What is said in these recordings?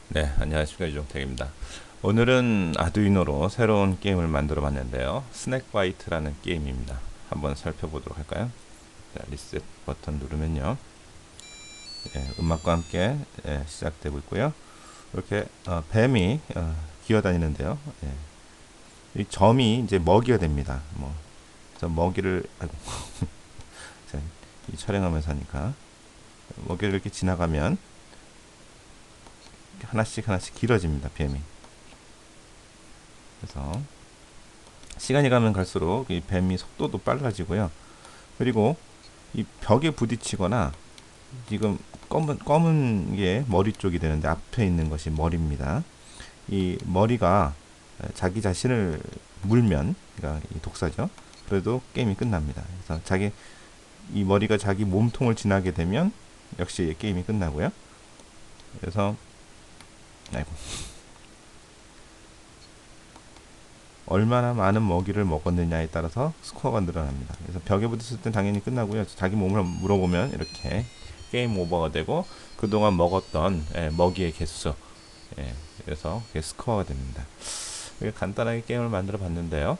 네, 안녕하십니까. 유종택입니다. 오늘은 아두이노로 새로운 게임을 만들어 봤는데요. 스낵바이트라는 게임입니다. 한번 살펴보도록 할까요? 자, 리셋 버튼 누르면요. 음악과 함께 시작되고 있고요. 이렇게 뱀이 기어다니는데요. 이 점이 이제 먹이가 됩니다. 저 먹이를 아이고, 이 촬영하면서 하니까 먹이를 이렇게 지나가면 하나씩 하나씩 길어집니다. 뱀이. 그래서 시간이 가면 갈수록 이 뱀이 속도도 빨라지고요. 그리고 이 벽에 부딪히거나 지금 검은 게 머리 쪽이 되는데 앞에 있는 것이 머리입니다. 이 머리가 자기 자신을 물면, 그러니까 이 독사죠. 그래도 게임이 끝납니다. 그래서 이 머리가 자기 몸통을 지나게 되면 역시 게임이 끝나고요. 그래서 아이고, 얼마나 많은 먹이를 먹었느냐에 따라서 스코어가 늘어납니다. 그래서 벽에 부딪혔을 땐 당연히 끝나고요. 자기 몸을 물어보면 이렇게 게임 오버가 되고 그동안 먹었던 먹이의 개수, 그래서 그게 스코어가 됩니다. 이렇게 간단하게 게임을 만들어 봤는데요.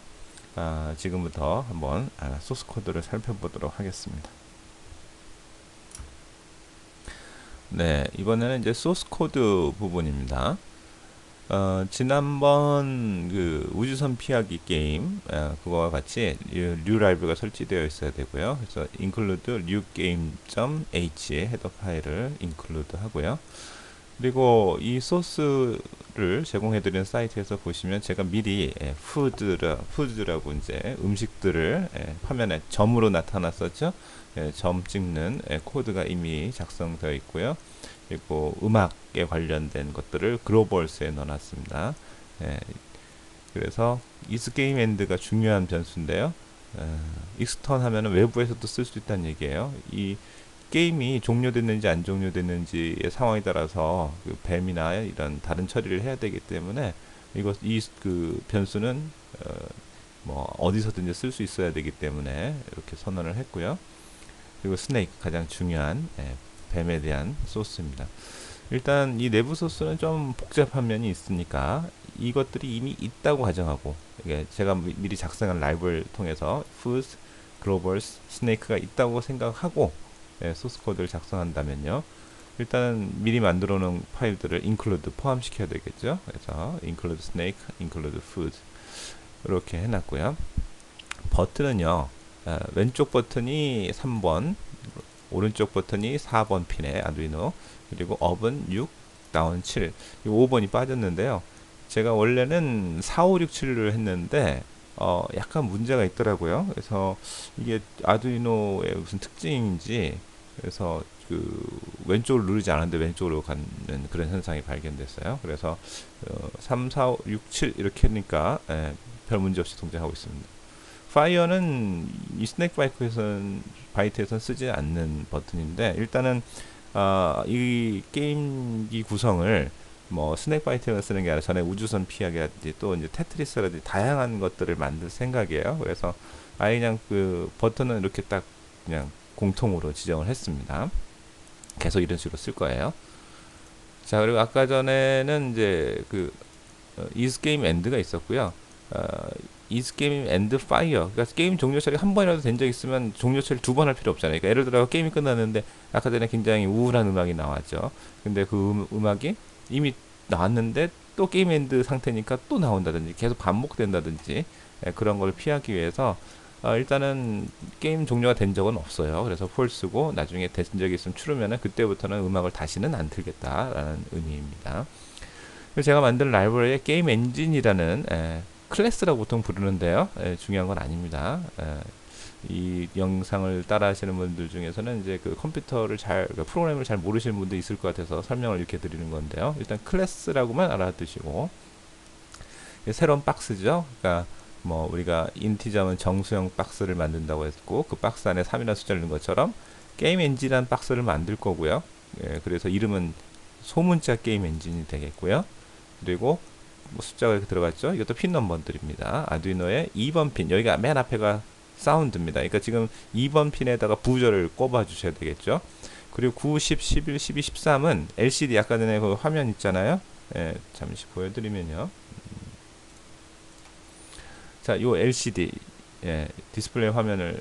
지금부터 한번 소스 코드를 살펴보도록 하겠습니다. 네, 이번에는 이제 소스 코드 부분입니다. 지난번 그 우주선 피하기 게임 그거와 같이 류 라이브가 설치되어 있어야 되고요. 그래서 include newgame.h의 헤더 파일을 include 하고요. 그리고 이 소스를 제공해드리는 사이트에서 보시면 제가 미리 푸드라고 이제 음식들을 화면에 점으로 나타났었죠. 점 찍는 코드가 이미 작성되어 있고요. 그리고 음악에 관련된 것들을 글로벌스에 넣어놨습니다. 그래서 isGameEnd가 중요한 변수인데요. 익스턴 하면은 외부에서도 쓸 수 있다는 얘기예요. 이 게임이 종료됐는지 안 종료됐는지의 상황에 따라서 그 뱀이나 이런 다른 처리를 해야 되기 때문에 이 그 변수는 뭐 어디서든지 쓸 수 있어야 되기 때문에 이렇게 선언을 했고요. 그리고 스네이크 가장 중요한 뱀에 대한 소스입니다. 일단 이 내부 소스는 좀 복잡한 면이 있으니까 이것들이 이미 있다고 가정하고, 이게 제가 미리 작성한 라이브를 통해서 foods, globals, snake가 있다고 생각하고 소스 코드를 작성한다면요. 일단은 미리 만들어 놓은 파일들을 include 포함시켜야 되겠죠. 그래서 include snake, include food 이렇게 해놨고요. 버튼은요. 왼쪽 버튼이 3번, 오른쪽 버튼이 4번 핀에 아두이노, 그리고 업은 6, 다운 7, 5번이 빠졌는데요. 제가 원래는 4, 5, 6, 7을 했는데 약간 문제가 있더라고요. 그래서 이게 아두이노의 무슨 특징인지, 그래서 그 왼쪽을 누르지 않았는데 왼쪽으로 가는 그런 현상이 발견됐어요. 그래서 3, 4, 5, 6, 7 이렇게 하니까 별 문제 없이 동작하고 있습니다. 파이어는 이 스낵 바이트에서는 쓰지 않는 버튼인데, 일단은 이 게임기 구성을 뭐 스낵 바이트가 쓰는 게 아니라 전에 우주선 피하기라든지 또 이제 테트리스라든지 다양한 것들을 만들 생각이에요. 그래서 아예 그냥 그 버튼은 이렇게 딱 그냥 공통으로 지정을 했습니다. 계속 이런 식으로 쓸 거예요. 자, 그리고 아까 전에는 이제 그 is game end가 있었고요. 어, is game end fire. 그러니까 게임 종료 처리 한 번이라도 된 적 있으면 종료 처리 두 번 할 필요 없잖아요. 그러니까 예를 들어 게임이 끝났는데 아까 전에 굉장히 우울한 음악이 나왔죠. 근데 그 음악이 이미 나왔는데 또 게임 엔드 상태니까 또 나온다든지 계속 반복된다든지 그런 걸 피하기 위해서 일단은 게임 종료가 된 적은 없어요. 그래서 폴스고 나중에 된 적이 있으면 추르면은 그때부터는 음악을 다시는 안 틀겠다라는 의미입니다. 그래서 제가 만든 라이브러리에 게임 엔진이라는 클래스라고 보통 부르는데요. 중요한 건 아닙니다. 이 영상을 따라 하시는 분들 중에서는 이제 그 컴퓨터를 그러니까 프로그램을 잘 모르시는 분도 있을 것 같아서 설명을 이렇게 드리는 건데요. 일단 클래스라고만 알아두시고, 새로운 박스죠. 그러니까 뭐 우리가 인티저면 정수형 박스를 만든다고 했고, 그 박스 안에 3이라는 숫자를 넣은 것처럼 게임 엔진이라는 박스를 만들 거고요. 그래서 이름은 소문자 게임 엔진이 되겠고요. 그리고 뭐 숫자가 이렇게 들어갔죠. 이것도 핀 넘버들입니다. 아두이노의 2번 핀, 여기가 맨 앞에가 사운드입니다. 그러니까 지금 2번 핀에다가 부저를 꼽아 주셔야 되겠죠. 그리고 9, 10, 11, 12, 13은 LCD, 아까 전에 그 화면 있잖아요. 잠시 보여드리면요. 자, 요 LCD, 디스플레이 화면을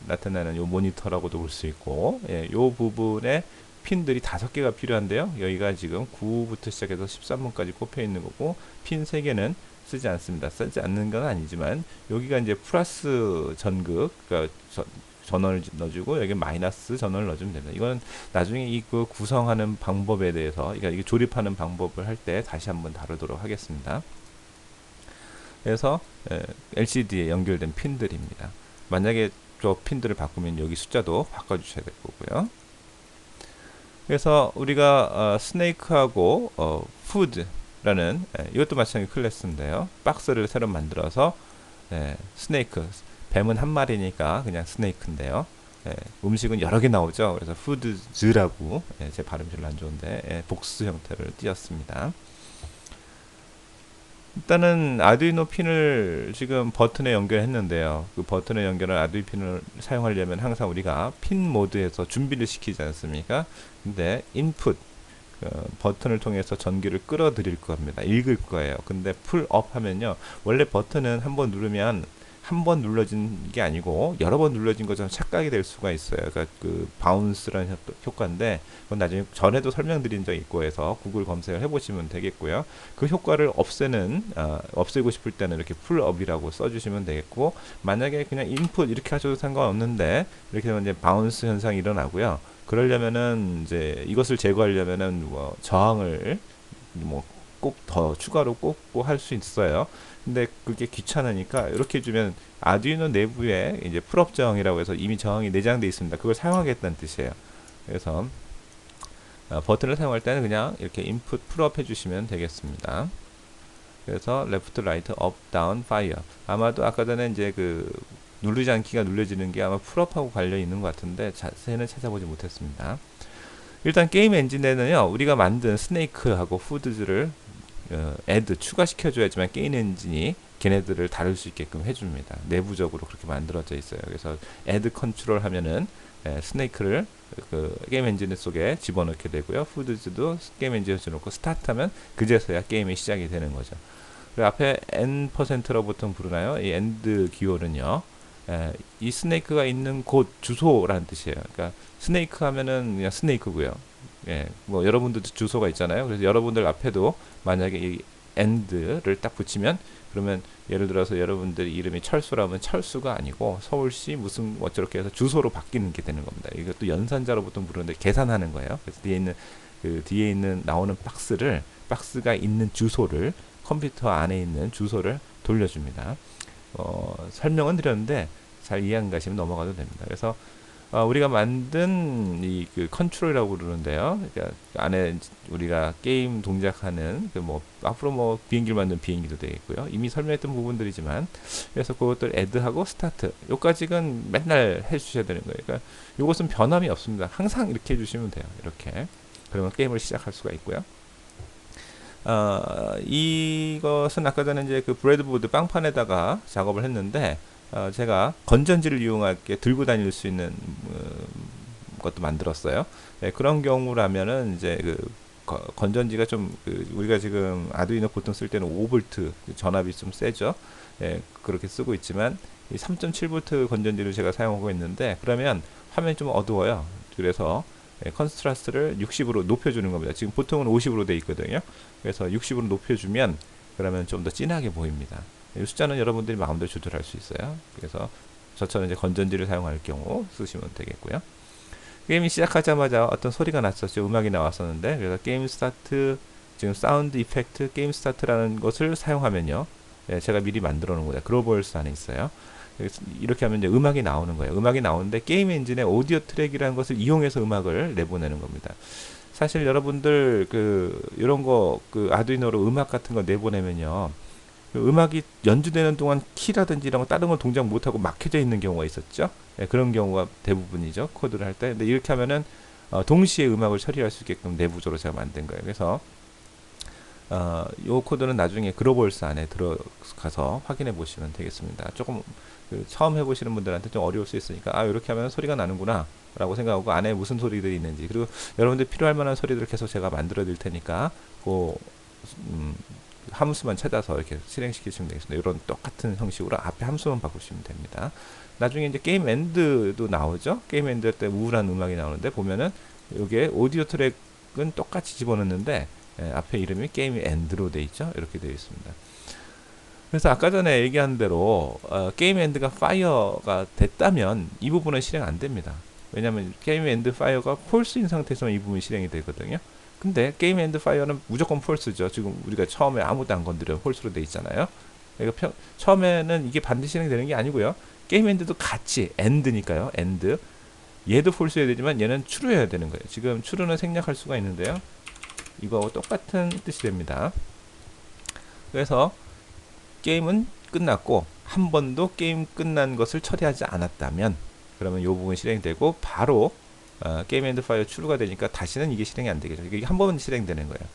나타내는 요 모니터라고도 볼 수 있고, 요 부분에 핀들이 5개가 필요한데요. 여기가 지금 9부터 시작해서 13번까지 꼽혀 있는 거고, 핀 3개는 쓰지 않습니다. 쓰지 않는 건 아니지만, 여기가 이제 플러스 전극, 그러니까 전원을 넣어주고, 여기 마이너스 전원을 넣어주면 됩니다. 이건 나중에 이 그 구성하는 방법에 대해서, 그러니까 이게 조립하는 방법을 할 때 다시 한번 다루도록 하겠습니다. 그래서 LCD에 연결된 핀들입니다. 만약에 저 핀들을 바꾸면 여기 숫자도 바꿔주셔야 될 거고요. 그래서 우리가 스네이크하고 푸드라는 이것도 마찬가지 클래스인데요. 박스를 새로 만들어서 스네이크, 뱀은 한 마리니까 그냥 스네이크인데요. 음식은 여러 개 나오죠. 그래서 푸드즈라고, 제 발음이 별로 안 좋은데 복수 형태를 띄었습니다. 일단은 아두이노 핀을 지금 버튼에 연결했는데요. 그 버튼에 연결한 아두이 핀을 사용하려면 항상 우리가 핀 모드에서 준비를 시키지 않습니까? 근데 인풋 버튼을 통해서 전기를 끌어들일 겁니다. 읽을 거예요. 근데 풀업 하면요. 원래 버튼은 한번 누르면 한 번 눌러진 게 아니고 여러 번 눌러진 것처럼 착각이 될 수가 있어요. 그러니까 그 바운스라는 효과인데 그건 나중에 전에도 설명드린 적 있고 해서 구글 검색을 해보시면 되겠고요. 그 효과를 없애고 싶을 때는 이렇게 풀업이라고 써주시면 되겠고, 만약에 그냥 인풋 이렇게 하셔도 상관없는데 이렇게 되면 이제 바운스 현상이 일어나고요. 그러려면은 이제 이것을 제거하려면은 뭐 저항을 뭐 꼭 더 추가로 꽂고 할 수 있어요. 근데 그게 귀찮으니까 이렇게 해주면 아두이노 내부에 이제 풀업 저항이라고 해서 이미 저항이 내장되어 있습니다. 그걸 사용하겠다는 뜻이에요. 그래서 버튼을 사용할 때는 그냥 이렇게 인풋 풀업 해주시면 되겠습니다. 그래서 레프트, 라이트, 업, 다운, 파이어. 아마도 아까 전에 이제 그 누르지 않기가 눌려지는 게 아마 풀업하고 관련 있는 것 같은데 자세히는 찾아보지 못했습니다. 일단 게임 엔진에는요, 우리가 만든 스네이크하고 푸드즈를 애드 추가시켜줘야지만 게임 엔진이 걔네들을 다룰 수 있게끔 해줍니다. 내부적으로 그렇게 만들어져 있어요. 그래서 애드 컨트롤 하면은 스네이크를 그 게임 엔진 속에 집어넣게 되고요. 푸드즈도 게임 엔진에 집어넣고 스타트하면 그제서야 게임이 시작이 되는 거죠. 그리고 앞에 n%로 보통 부르나요? 이 엔드 기호는요. 이 스네이크가 있는 곳 주소라는 뜻이에요. 그러니까 스네이크 하면은 그냥 스네이크고요. 뭐 여러분들도 주소가 있잖아요. 그래서 여러분들 앞에도 만약에 이 end를 딱 붙이면, 그러면 예를 들어서 여러분들 이름이 철수라면 철수가 아니고 서울시 무슨 어쩌렇게 해서 주소로 바뀌는 게 되는 겁니다. 이것도 연산자로 보통 부르는데 계산하는 거예요. 그래서 뒤에 있는 나오는 박스가 있는 주소를, 컴퓨터 안에 있는 주소를 돌려줍니다. 설명은 드렸는데 잘 이해 안 가시면 넘어가도 됩니다. 그래서 우리가 만든 이 그 컨트롤이라고 부르는데요. 그러니까 안에 우리가 게임 동작하는 그 뭐 앞으로 뭐 비행기를 만든 비행기도 되겠고요. 이미 설명했던 부분들이지만, 그래서 그것들 애드하고 스타트 요까지는 맨날 해주셔야 되는 거예요. 그러니까 이것은 변함이 없습니다. 항상 이렇게 해주시면 돼요. 이렇게 그러면 게임을 시작할 수가 있고요. 이것은 아까 전에 이제 그 브레드보드 빵판에다가 작업을 했는데, 제가 건전지를 이용하게 들고 다닐 수 있는 것도 만들었어요. 그런 경우라면은 이제 그 건전지가 좀 우리가 지금 아두이노 보통 쓸 때는 5V 전압이 좀 세죠. 그렇게 쓰고 있지만 이 3.7V 건전지를 제가 사용하고 있는데, 그러면 화면이 좀 어두워요. 그래서 컨트라스트를 60으로 높여주는 겁니다. 지금 보통은 50으로 돼 있거든요. 그래서 60으로 높여주면 그러면 좀 더 진하게 보입니다. 이 숫자는 여러분들이 마음대로 조절할 수 있어요. 그래서 저처럼 이제 건전지를 사용할 경우 쓰시면 되겠고요. 게임이 시작하자마자 어떤 소리가 났었죠. 음악이 나왔었는데, 그래서 게임 스타트, 지금 사운드 이펙트 게임 스타트라는 것을 사용하면요, 제가 미리 만들어 놓은 거예요. 글로벌스 안에 있어요. 이렇게 하면 이제 음악이 나오는 거예요. 음악이 나오는데 게임 엔진의 오디오 트랙이라는 것을 이용해서 음악을 내보내는 겁니다. 사실 여러분들 이런 거 아두이노로 음악 같은 거 내보내면요, 음악이 연주되는 동안 키라든지 이런 거 다른 걸 동작 못하고 막혀져 있는 경우가 있었죠. 그런 경우가 대부분이죠. 코드를 할 때. 근데 이렇게 하면은 동시에 음악을 처리할 수 있게끔 내부적으로 제가 만든 거예요. 그래서 요 코드는 나중에 글로벌스 안에 들어가서 확인해 보시면 되겠습니다. 조금 처음 해보시는 분들한테 좀 어려울 수 있으니까 이렇게 하면 소리가 나는구나 라고 생각하고, 안에 무슨 소리들이 있는지, 그리고 여러분들 필요할 만한 소리들을 계속 제가 만들어 드릴 테니까 음, 함수만 찾아서 이렇게 실행시키시면 되겠습니다. 이런 똑같은 형식으로 앞에 함수만 바꾸시면 됩니다. 나중에 이제 게임 엔드도 나오죠. 게임 엔드 때 우울한 음악이 나오는데 보면은 여기에 오디오 트랙은 똑같이 집어넣는데 앞에 이름이 게임 엔드로 돼 있죠. 이렇게 되어 있습니다. 그래서 아까 전에 얘기한 대로 게임 엔드가 파이어가 됐다면 이 부분은 실행 안 됩니다. 왜냐하면 게임 엔드 파이어가 폴스인 상태에서만 이 부분이 실행이 되거든요. 근데 게임 엔드 파이어는 무조건 폴스죠. 지금 우리가 처음에 아무도 안 건드려 폴스로 돼 있잖아요. 그러니까 처음에는 이게 반드시 실행되는 게 아니고요. 게임 엔드도 같이 엔드니까요. 엔드 얘도 폴스여야 되지만 얘는 true여야 되는 거예요. 지금 true는 생략할 수가 있는데요. 이거와 똑같은 뜻이 됩니다. 그래서 게임은 끝났고 한 번도 게임 끝난 것을 처리하지 않았다면 그러면 이 부분 실행되고 바로 게임 엔드 파이어 추루가 되니까 다시는 이게 실행이 안 되겠죠. 이게 한 번 실행되는 거예요.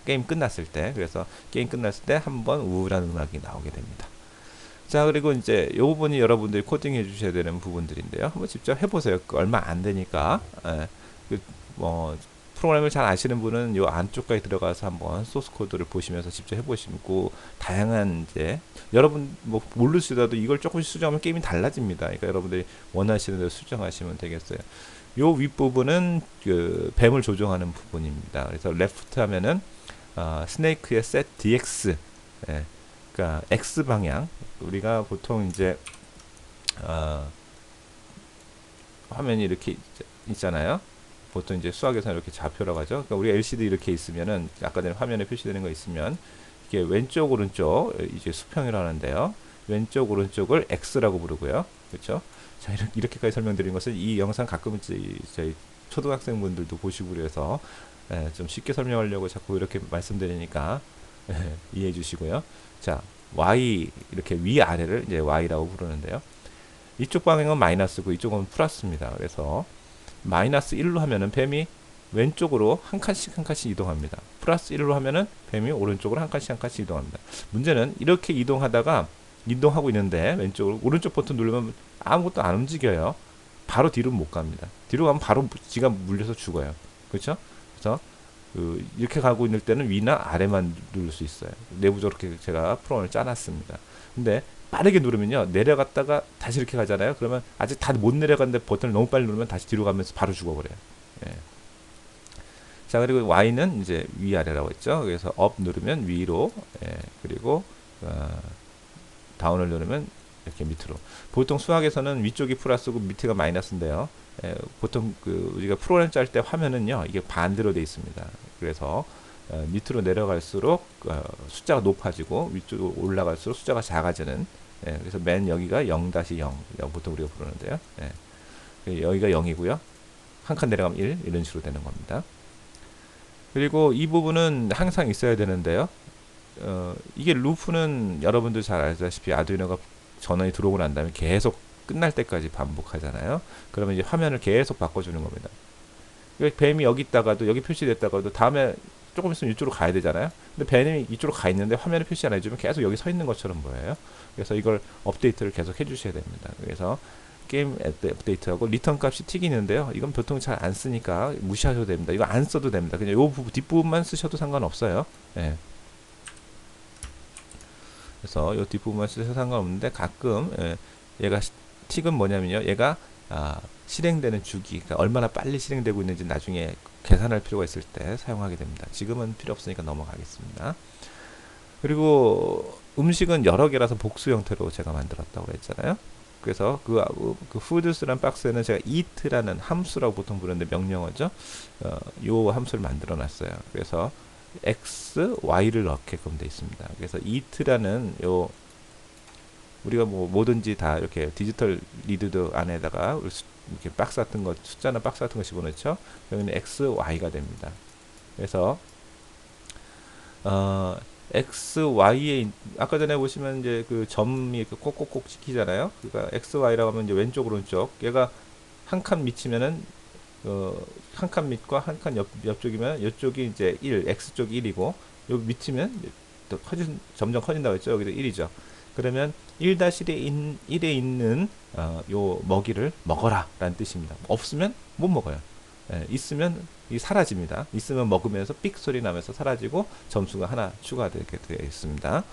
게임 끝났을 때. 그래서 게임 끝났을 때 한 번 우울한 음악이 나오게 됩니다. 자, 그리고 이제 이 부분이 여러분들이 코딩해 주셔야 되는 부분들인데요. 한번 직접 해보세요. 얼마 안 되니까. 프로그램을 잘 아시는 분은 이 안쪽까지 들어가서 한번 소스 코드를 보시면서 직접 해보시고 다양한 이제 여러분 뭐 모르시더라도 이걸 조금씩 수정하면 게임이 달라집니다. 그러니까 여러분들이 원하시는 대로 수정하시면 되겠어요. 요 윗부분은 그 뱀을 조정하는 부분입니다. 그래서 레프트 하면은 스네이크의 set dx, 그러니까 x 방향. 우리가 보통 이제 화면이 이렇게 있잖아요. 보통 이제 수학에서는 이렇게 좌표라고 하죠. 그러니까 우리 LCD 이렇게 있으면은 아까 전에 화면에 표시되는 거 있으면 이게 왼쪽 오른쪽 이제 수평이라고 하는데요. 왼쪽 오른쪽을 X라고 부르고요. 그렇죠? 자, 이렇게까지 설명드린 것은 이 영상 가끔 저희 초등학생분들도 보시고 그래서 좀 쉽게 설명하려고 자꾸 이렇게 말씀드리니까 이해해 주시고요. 자, Y 이렇게 위아래를 이제 Y라고 부르는데요. 이쪽 방향은 마이너스고 이쪽은 플러스입니다. 그래서 마이너스 1로 하면은 뱀이 왼쪽으로 한 칸씩 한 칸씩 이동합니다. 플러스 1로 하면은 뱀이 오른쪽으로 한 칸씩 한 칸씩 이동합니다. 문제는 이렇게 이동하고 있는데 왼쪽으로 오른쪽 버튼 누르면 아무것도 안 움직여요. 바로 뒤로 못 갑니다. 뒤로 가면 바로 지가 물려서 죽어요. 그렇죠? 그래서 이렇게 가고 있는 때는 위나 아래만 누를 수 있어요. 내부적으로 이렇게 제가 프로그램을 짜놨습니다. 근데 빠르게 누르면요 내려갔다가 다시 이렇게 가잖아요. 그러면 아직 다 못 내려갔는데 버튼을 너무 빨리 누르면 다시 뒤로 가면서 바로 죽어버려요. 예. 자, 그리고 Y는 이제 위아래라고 했죠. 그래서 업 누르면 위로, 그리고 다운을 누르면 이렇게 밑으로. 보통 수학에서는 위쪽이 플러스고 밑에가 마이너스인데요. 보통 우리가 프로그램 짤 때 화면은요 이게 반대로 돼 있습니다. 그래서 밑으로 내려갈수록 숫자가 높아지고 위쪽으로 올라갈수록 숫자가 작아지는, 그래서 맨 여기가 0-0 보통 우리가 부르는데요. 여기가 0이고요. 한 칸 내려가면 1 이런 식으로 되는 겁니다. 그리고 이 부분은 항상 있어야 되는데요. 이게 루프는 여러분들 잘 알다시피 아두이노가 전원이 들어오고 난 다음에 계속 끝날 때까지 반복하잖아요. 그러면 이제 화면을 계속 바꿔주는 겁니다. 뱀이 여기 있다가도 여기 표시됐다가도 다음에 조금 있으면 이쪽으로 가야 되잖아요. 근데 뱀이 이쪽으로 가 있는데 화면에 표시 안 해주면 계속 여기 서 있는 것처럼 보여요. 그래서 이걸 업데이트를 계속 해주셔야 됩니다. 그래서 게임 업데이트하고 리턴 값이 튀기는데요. 이건 보통 잘 안 쓰니까 무시하셔도 됩니다. 이거 안 써도 됩니다. 그냥 요 뒷부분만 쓰셔도 상관없어요. 예. 그래서 요 뒷부분만 쓰셔도 상관없는데 가끔 얘가 틱은 뭐냐면요. 얘가 실행되는 주기, 그러니까 얼마나 빨리 실행되고 있는지 나중에 계산할 필요가 있을 때 사용하게 됩니다. 지금은 필요 없으니까 넘어가겠습니다. 그리고 음식은 여러 개라서 복수 형태로 제가 만들었다고 했잖아요. 그래서 그 foods라는 박스에는 제가 eat라는 함수라고 보통 부르는데 명령어죠. 요 함수를 만들어 놨어요. 그래서 x, y를 넣게끔 되어 있습니다. 그래서 eat라는 요 우리가 뭐 뭐든지 다 이렇게 디지털 리드도 안에다가 이렇게 박스 같은 거 숫자나 박스 같은 거 집어넣죠. 여기는 x, y가 됩니다. 그래서 x, y에 아까 전에 보시면 이제 그 점이 이렇게 꼭꼭꼭 찍히잖아요. 그러니까 x, y라고 하면 이제 왼쪽 오른쪽 얘가 한 칸 밑이면은 한 칸 밑과 한 칸 옆쪽이면 이쪽이 이제 1, x 쪽이 1이고 요 밑이면 또 점점 커진다고 했죠. 여기도 1이죠. 그러면 1-1에 있는 요 먹이를 먹어라 라는 뜻입니다. 없으면 못 먹어요. 있으면 이 사라집니다. 있으면 먹으면서 삑 소리 나면서 사라지고 점수가 하나 추가되게 되어 있습니다.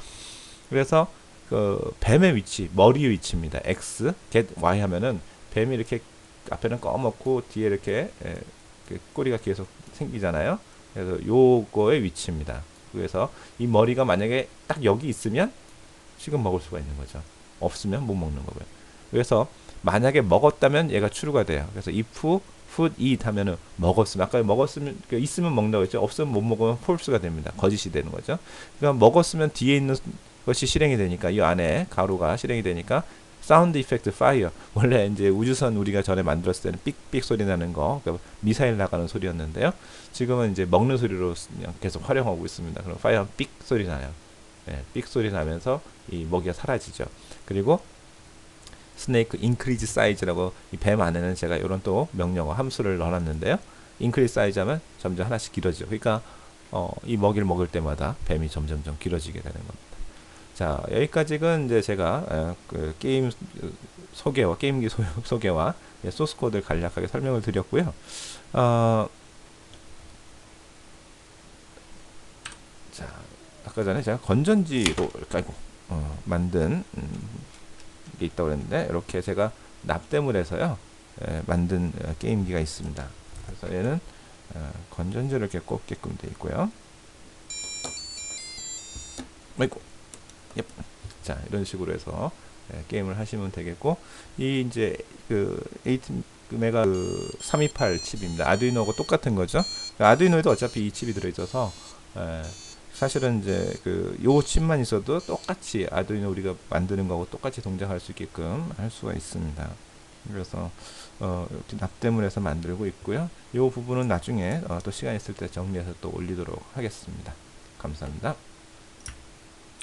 그래서 그 뱀의 위치, 머리 위치입니다. X, get Y 하면은 뱀이 이렇게 앞에는 검었고 뒤에 이렇게 그 꼬리가 계속 생기잖아요. 그래서 요거의 위치입니다. 그래서 이 머리가 만약에 딱 여기 있으면 지금 먹을 수가 있는 거죠. 없으면 못 먹는 거고요. 그래서 만약에 먹었다면 얘가 true가 돼요. 그래서 if food eat 하면은 먹었으면, 아까 먹었으면 있으면 먹는다고 했죠. 없으면 못 먹으면 false가 됩니다. 거짓이 되는 거죠. 그러니까 먹었으면 뒤에 있는 것이 실행이 되니까 이 안에 가로가 실행이 되니까 사운드 이펙트 파이어, 원래 이제 우주선 우리가 전에 만들었을 때는 삑삑 소리 나는 거, 그러니까 미사일 나가는 소리였는데요. 지금은 이제 먹는 소리로 그냥 계속 활용하고 있습니다. 그럼 파이어 삑 소리 나요. 삑 소리 나면서 이 먹이가 사라지죠. 그리고 스네이크 인크리즈 사이즈라고, 이 뱀 안에는 제가 이런 또 명령어 함수를 넣어놨는데요. 인크리즈 사이즈 하면 점점 하나씩 길어지죠. 그러니까 이 먹이를 먹을 때마다 뱀이 점점점 길어지게 되는 겁니다. 자, 여기까지는 이제 제가 그 게임 소개와 게임기 소개와 소스 코드를 간략하게 설명을 드렸고요. 자, 아까 전에 제가 건전지로 깔고 만든 게 있다고 그랬는데, 이렇게 제가 납땜을 해서요 만든 게임기가 있습니다. 그래서 얘는 건전지를 이렇게 꼽게끔 되어 있고요. 아이고, 자, 이런 식으로 해서 게임을 하시면 되겠고, 이 이제 그 8메가 그 328 칩입니다. 아두이노하고 똑같은 거죠. 아두이노에도 어차피 이 칩이 들어있어서 사실은 이제 그 요 칩만 있어도 똑같이 아두이노 우리가 만드는 거하고 똑같이 동작할 수 있게끔 할 수가 있습니다. 그래서 이렇게 납땜을 해서 만들고 있고요. 이 부분은 나중에 또 시간 있을 때 정리해서 또 올리도록 하겠습니다. 감사합니다.